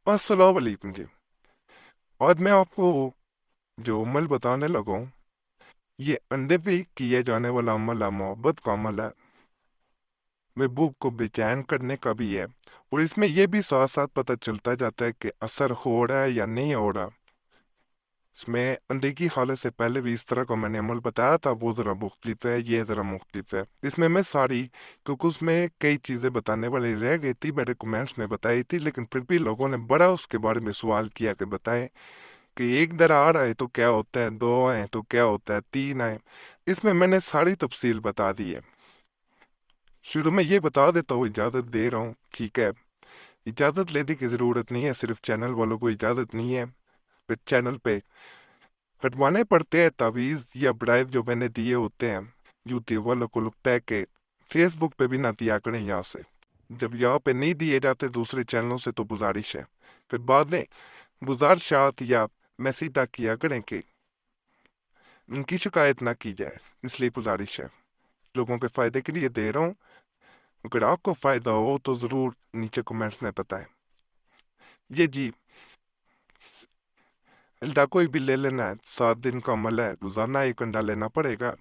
अस्सलाम वालेकुम जी। आज मैं आपको जो अमल बताने लगा हूँ, ये अंडे पे किए जाने वाला अमल है, मोहब्बत का अमल है, महबूब को बेचैन करने का भी है। और इसमें यह भी साथ साथ पता चलता जाता है कि असर हो रहा है या नहीं हो रहा। इसमें अंडे की हालत से पहले भी इस तरह का मैंने अमल बताया था, वो ज़रा मुख्तलिफ है, ये ज़रा मुख्तलिफ है। इसमें मैं सारी, क्योंकि उसमें कई चीज़ें बताने वाली रह गई थी, मेरे कमेंट्स में बताई थी, लेकिन फिर भी लोगों ने बड़ा उसके बारे में सवाल किया कि बताएं कि एक दरार आए तो क्या होता है, दो आए तो क्या होता है, तीन आए। इसमें मैंने सारी तफसील बता दी है। शुरू में ये बता देता हूँ, इजाज़त दे रहा हूँ, ठीक है। इजाज़त लेने की ज़रूरत नहीं है, सिर्फ चैनल वालों को इजाज़त नहीं है। फिर चैनल पे हटवाने पड़ते हैं तावीज़ या ब्राइब जो मैंने दिए होते हैं। यूट्यूब वालों को लगता है कि फेसबुक पे भी ना दिया करें यहाँ से। जब यहाँ पे नहीं दिए जाते दूसरे चैनलों से तो गुजारिश है, फिर बाद में गुजारिशात या मैसेज तक किया करें कि उनकी शिकायत ना की जाए। इसलिए गुजारिश है, लोगों के फायदे के लिए दे रहा हूँ। अगर आपको फायदा हो तो जरूर नीचे कमेंट्स में बताएं। ये जी, अंडा कोई भी ले लेना है, 7 दिन का अमल है, रोजाना एक अंडा लेना पड़ेगा।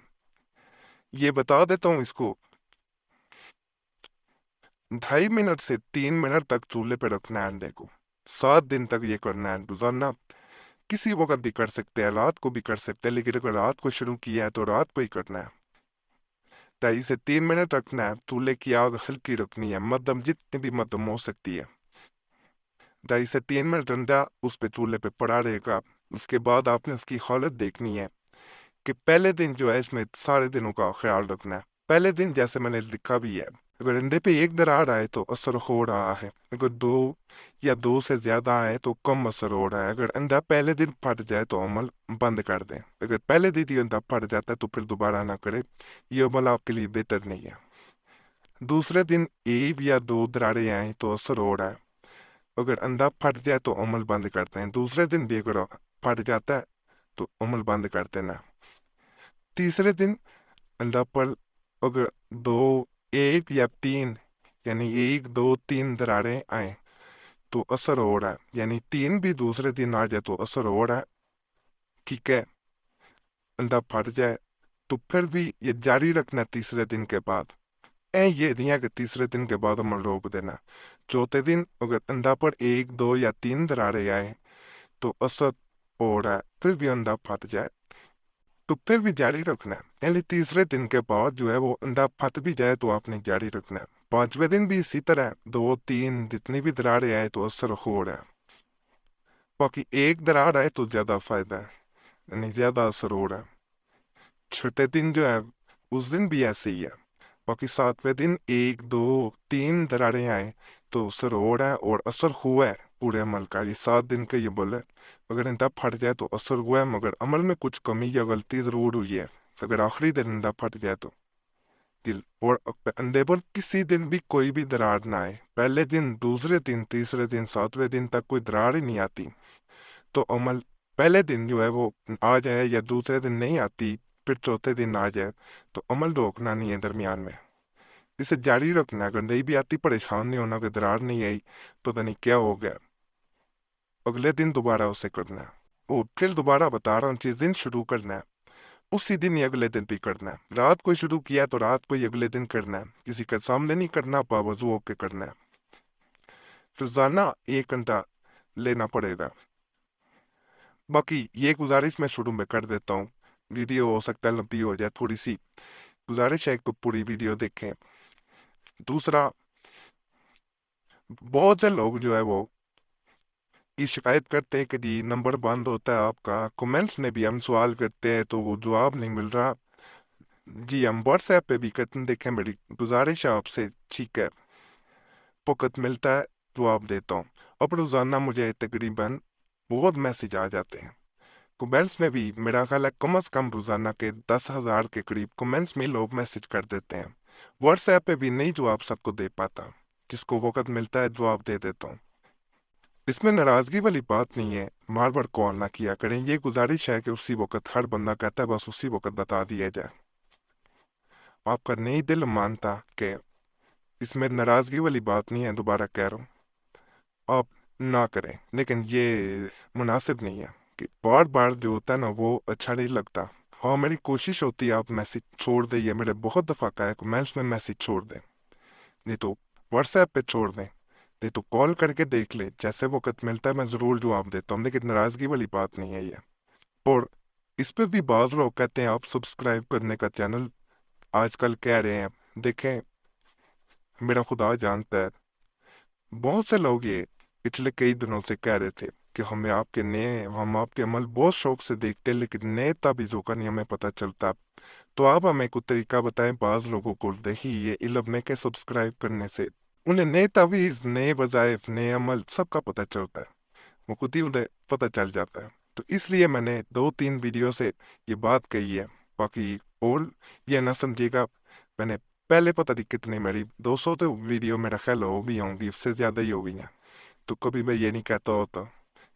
ये बता देता हूँ, इसको 2.5 मिनट से 3 मिनट तक चूल्हे पे रखना है अंडे को। 7 दिन तक ये करना है रोजाना। किसी वक्त भी कर सकते हैं, रात को भी कर सकते हैं, लेकिन अगर रात को शुरू किया है तो रात को ही करना है। 2.5 से 3 मिनट रखना है। चूल्हे की आग हल्की रखनी है, मध्यम, जितनी भी मध्यम हो सकती है। 2.5 से 3 मिनट अंडा उस पे चूल्हे पे पड़ा रहेगा। उसके बाद आपने उसकी हालत देखनी है कि पहले दिन जो है, इसमें सारे दिनों का ख्याल रखना है। पहले दिन जैसे मैंने लिखा भी है, अगर अंडे पे एक दरार आए तो असर हो रहा है, अगर दो या दो से ज्यादा आए तो कम असर हो रहा है। अगर अंडा पहले दिन फट जाए तो अमल बंद कर दें। अगर पहले दिन ही अंडा फट जाता है तो फिर दोबारा ना करें, ये अमल आपके लिए बेहतर नहीं है। दूसरे दिन एक या दो दरारें आए तो असर हो रहा है, अगर अंडा फट जाए तो अमल बंद करते हैं। दूसरे दिन भी अगर फट जाता है तो अमल बंद कर देना। तीसरे दिन अंडा पर अगर दो, एक या तीन, यानी एक दो तीन दरारें आए तो असर हो रहा है, यानी तीन भी दूसरे दिन आ जाए तो असर हो रहा है, ठीक है। अंडा फट जाए तो फिर भी ये जारी रखना तीसरे दिन के बाद। ये नहीं है कि तीसरे दिन के बाद अमल रोक देना। चौथे दिन अगर अंडा पर एक दो या तीन दरारें आए तो असर हो रहा है, फिर भी अंडा फट जाए तो फिर भी जारी रखना है। यानी तीसरे दिन के बाद जो है वो अंडा फट भी जाए तो आपने जारी रखना है। पांचवें दिन भी इसी तरह, दो तीन जितनी भी दरारें आए तो असर हो रहा है। बाकी एक दरार आए तो ज्यादा फायदा है, यानी ज्यादा असर हो रहा है। छठे दिन जो है उस दिन भी ऐसे ही है। बाकी सातवें दिन एक दो तीन दरारें आए तो असर हो रहा है और असर हुआ है पूरे अमल का। ये 7 दिन का ये बोले, अगर इंदा फट जाए तो असर हुआ है, मगर अमल में कुछ कमी या गलती जरूर हुई है। अगर आखिरी दिन इंदा फट जाए तो दिल और अंडे पर किसी दिन भी कोई भी दरार ना आए, पहले दिन, दूसरे दिन, तीसरे दिन, 7वें दिन तक कोई दरार ही नहीं आती तो अमल, पहले दिन जो है वो आ जाए या दूसरे दिन नहीं आती, फिर चौथे दिन आ जाए तो अमल रोकना नहीं है दरमियान में, इसे जारी रखना है। अगर नहीं भी आती परेशान नहीं होना कि दरार नहीं आई, पता नहीं क्या हो गया, अगले दिन दोबारा उसे करना है। वो फिर दोबारा बता रहा हूँ, जिस दिन शुरू करना है उसी दिन ही अगले दिन भी करना है। रात को शुरू किया तो रात को ही अगले दिन करना है, किसी के सामने नहीं करना, बावजू होके करना है। रोजाना 1 घंटा लेना पड़ेगा। बाकी ये गुजारिश मैं शुरू में कर देता हूँ, वीडियो हो सकता है लंबी हो जाए थोड़ी सी, गुजारिश है कि पूरी वीडियो देखें। दूसरा, बहुत से लोग जो है वो की शिकायत करते हैं कि जी नंबर बंद होता है आपका। कमेंट्स में भी हम सवाल करते हैं तो वो जवाब नहीं मिल रहा। जी हम व्हाट्सएप पे भी करते हैं, देखें मेरी गुजारिश है आपसे, ठीक है, वक्त मिलता है जवाब देता हूँ। अब रोज़ाना मुझे तकरीबन बहुत मैसेज आ जाते हैं। कमेंट्स में भी मेरा ख्याल है कम से कम रोज़ाना के 10,000 के करीब कमेंट्स में लोग मैसेज कर देते हैं। व्हाट्सएप पे भी नहीं जवाब सबको दे पाता, जिसको वक्त मिलता है जवाब दे देता हूँ। इसमें नाराजगी वाली बात नहीं है, बार बार कॉल ना किया करें, ये गुजारिश है कि उसी वक्त हर बंदा कहता है बस उसी वक्त बता दिया जाए। आपका नहीं दिल मानता कि इसमें नाराजगी वाली बात नहीं है, दोबारा कह रहा हूँ, आप ना करें, लेकिन ये मुनासिब नहीं है कि बार बार जो होता है ना वो अच्छा नहीं लगता। हाँ, मेरी कोशिश होती है आप मैसेज छोड़ दें, ये मेरे बहुत दफ़ा का है कमेंट्स में मैसेज छोड़ दें, नहीं तो व्हाट्सएप पे छोड़ दें, नहीं तो कॉल करके देख ले, जैसे वक्त मिलता है मैं ज़रूर जवाब देता हूँ, लेकिन नाराज़गी वाली बात नहीं है ये। और इस पे भी बाज़ लोग कहते हैं आप सब्सक्राइब करने का चैनल आजकल कह रहे हैं, देखें मेरा खुदा जानता है, बहुत से लोग ये पिछले कई दिनों से कह रहे थे कि हम आपके अमल बहुत शौक से देखते हैं, लेकिन नए ताबीज़ों का नहीं हमें पता चलता। तो आप हमें कुछ तरीका बताएं बाज़ लोगों को देखिए ये इल्म है कि सब्सक्राइब करने से उन्हें नए तावीज़, नए वज़ाइफ, नए अमल सबका पता चलता है, वो खुद ही उन्हें पता चल जाता है। तो इसलिए मैंने 2-3 वीडियो से ये बात कही है। बाकी और ये ना समझिएगा, मैंने पहले पता नहीं कितने मेरी 200 तो वीडियो मेरा ख्याल हो भी होंगी, इससे ज़्यादा ही हो गई हैं। तो कभी मैं ये नहीं कहता होता,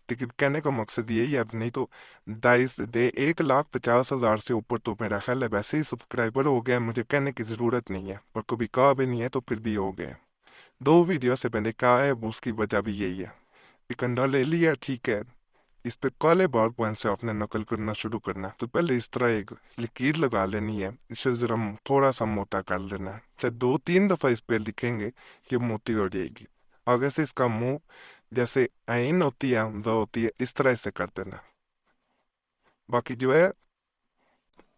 लेकिन कहने का मकसद यही है, अब नहीं तो 1,50,000 से ऊपर तो मेरा ख्याल है वैसे ही सब्सक्राइबर हो गए, मुझे कहने की ज़रूरत नहीं है, और कभी कहा भी नहीं है तो फिर भी हो गए। 2 वीडियो से मैंने कहा है, वो उसकी वजह भी यही है। एक अंडा ले लिया, ठीक है, इस पे काले बाल पॉइंट से आपने नकल करना शुरू करना है, तो पहले इस तरह एक लकीर लगा लेनी है, इसे जरा थोड़ा सा मोटा कर लेना है, चाहे 2-3 दफा इस पे लिखेंगे ये मोटी हो जाएगी। आगे से इसका मुंह जैसे आइन होती है, हमजा होती है, इस तरह से कर देना। बाकी जो है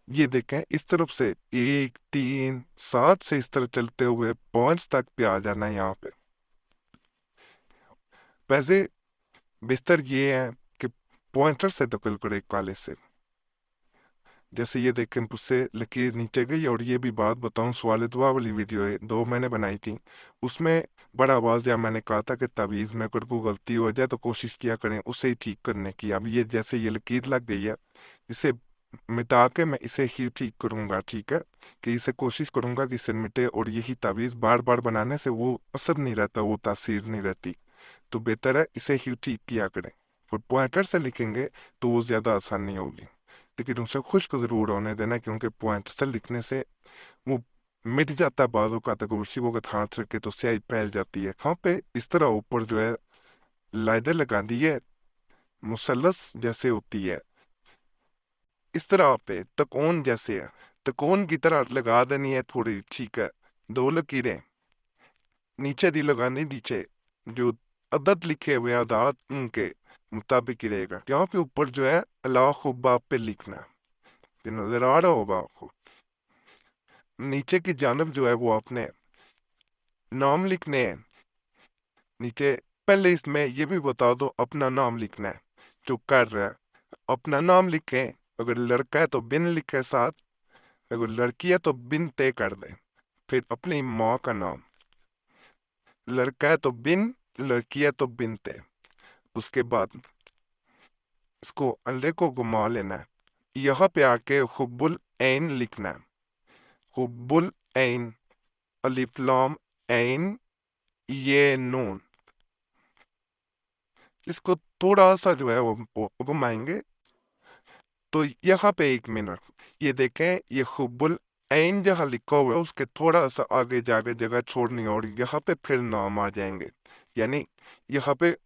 ये देखें इस तरफ से 1, 3, 7 से इस तरह चलते हुए 5 तक पे आ जाना है यहाँ पे। वैसे बिस्तर ये है कि पॉइंटर से दखल करे काले से, जैसे ये देखें मुझसे लकीर नीचे गई। और ये भी बात बताऊं, सवाल दुआ वाली वीडियो है 2 मैंने बनाई थी, उसमें बड़ा आवाज़ या मैंने कहा था कि तावीज़ में अगर कोई गलती हो जाए तो कोशिश किया करें उसे ही ठीक करने की। अब ये जैसे ये लकीर लग गई है, इसे मिटा के मैं इसे ही ठीक करूंगा, ठीक है, कि इसे कोशिश करूंगा कि इसे मिटे, और यही तावीज़ बार बार बनाने से वो असर नहीं रहता, वो तासीर नहीं रहती, तो बेहतर है इसे ही ठीक किया करें। और पॉइंटर से लिखेंगे तो वो ज़्यादा आसानी होगी, लेकिन उसे खुश्क ज़रूर होने देना, क्योंकि पॉइंट से लिखने से वो मिट जाता है बाजू का, तक उसी वक्त हाथ रखे तो स्याही फैल जाती है। हाँ पे इस तरह ऊपर जो है लाइडर लगा दी है, मुसल्लस जैसे होती है, इस तरह पे तकोन जैसे है, तकोन की तरह लगा देनी है थोड़ी, ठीक है। 2 लकीरें नीचे दी लगानी, नीचे जो अदद लिखे हुए हैं अदाद उनके मुताबिक ही रहेगा। यहाँ पे ऊपर जो है अल्लाह खुब्बा पे लिखना है, ये नजर आ रहा होगा आपको। नीचे की जानब जो है वो आपने नाम लिखने हैं नीचे। पहले इसमें ये भी बता दो अपना नाम लिखना है, जो कर रहा है अपना नाम लिखें, अगर लड़का है तो बिन लिखे साथ, अगर लड़की है तो बिन तय कर दें। फिर अपनी माँ का नाम, लड़का है तो बिन, लड़की है तो बिन तय। उसके बाद इसको अंडे को घुमा लेना है, यहाँ पे आके हुब्बुल ऐन लिखना है, हुब्बुल ऐन, अलिफ लाम ऐन ये नून। इसको थोड़ा सा जो है वो घुमाएंगे, तो यहाँ पे 1 मिनट ये देखें, ये हुब्बुल ऐन जहाँ लिखा हुआ है उसके थोड़ा सा आगे जाके जगह छोड़नी, और यहाँ पे फिर नाम आ जाएंगे, यानी यहाँ पे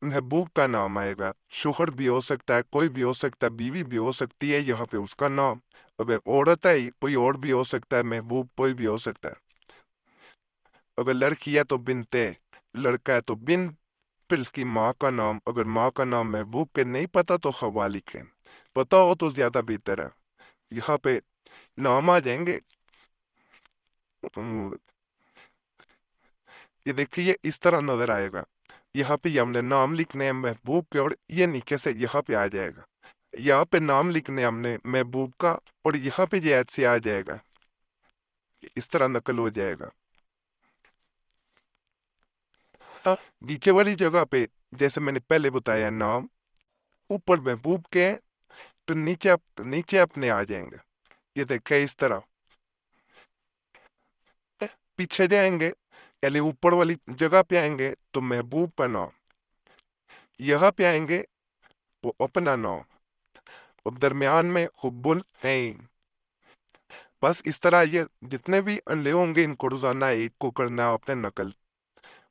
महबूब का नाम आएगा। शोहर भी हो सकता है, कोई भी हो सकता है, बीवी भी हो सकती है, यहाँ पे उसका नाम। अगर औरत है कोई और भी हो सकता है, महबूब कोई भी हो सकता है। अगर लड़की है तो बिनते, लड़का है तो बिन, फिर इसकी माँ का नाम, अगर माँ का नाम महबूब के नहीं पता तो खवा लिखें, पता हो तो ज्यादा बेहतर है। यहाँ पे नाम आ जाएंगे। हम्म, ये देखिए इस तरह नजर आएगा, यहाँ पे ये हमने नाम लिखने हैं महबूब के, और ये नीचे से यहाँ पे आ जाएगा, यहाँ पे नाम लिखने हमने महबूब का, और यहाँ पे ये ऐसे आ जाएगा, इस तरह नकल हो जाएगा। हाँ, नीचे वाली जगह पे जैसे मैंने पहले बताया नाम, ऊपर महबूब के हैं, तो नीचे अपने आ जाएंगे, ये देखे इस तरह। पीछे जाएंगे यानी ऊपर वाली जगह पे आएंगे तो महबूब का नाम, यहाँ पे आएंगे वो अपना नाम, और दरमियान में हुब्बुल ऐन। बस इस तरह ये जितने भी अंडे होंगे इनको रोजाना एक को करना है आपने नकल,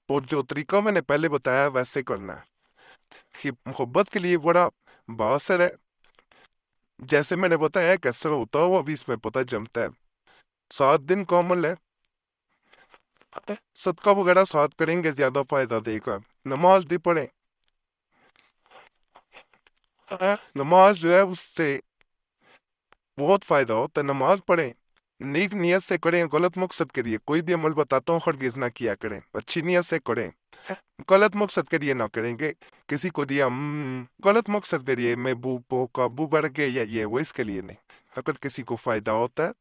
और जो तरीका मैंने पहले बताया वैसे करना है। محبت کے لیے بڑا باثر ہے. جیسے میں نے بتایا کیسر ہوتا ہے وہ ابھی اس میں پتہ جمتا ہے. 7 دن کامل ہے. صدقہ وغیرہ ساتھ کریں گے زیادہ فائدہ دے گا. نماز بھی پڑھیں. نماز جو ہے اس سے بہت فائدہ ہوتا ہے. نماز پڑھیں، نیک نیت سے کریں، غلط مقصد کے لیے کوئی بھی عمل بتاتا ہوں ہرگز نہ کیا کریں، اچھی نیت سے کریں. غلط مقصد کے لیے نہ کریں گے. کسی کو دیا غلط مقصد کے لیے میں بو قابو بڑھ گئے یا یہ وہ، اس کے لیے نہیں. اگر کسی کو فائدہ ہوتا ہے،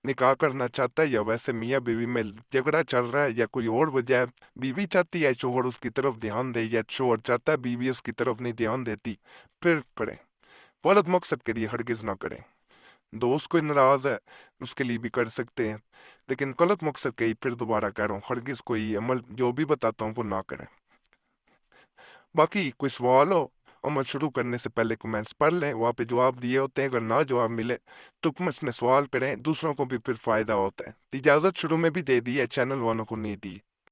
نکاح کرنا چاہتا ہے یا ویسے میاں بیوی میں جھگڑا چل رہا ہے یا کوئی اور وجہ ہے، بیوی چاہتی ہے شوہر اس کی طرف دھیان دے یا شوہر چاہتا ہے بیوی اس کی طرف نہیں دھیان دیتی، پھر کریں. غلط مقصد کے لیے ہرگز نہ کریں. دوست کوئی ناراض ہے اس کے لیے بھی کر سکتے ہیں، لیکن غلط مقصد کے ہی پھر دوبارہ کہہ رہا ہوں ہرگز کوئی عمل جو بھی بتاتا ہوں وہ نہ کریں. باقی کوئی سوال ہو عمل شروع کرنے سے پہلے کمنٹس پڑھ لیں، وہاں پہ جواب دیے ہوتے ہیں. اگر نہ جواب ملے تو کمنٹس میں سوال کریں، دوسروں کو بھی پھر فائدہ ہوتا ہے. اجازت شروع میں بھی دے دی ہے، چینل والوں کو نہیں دی.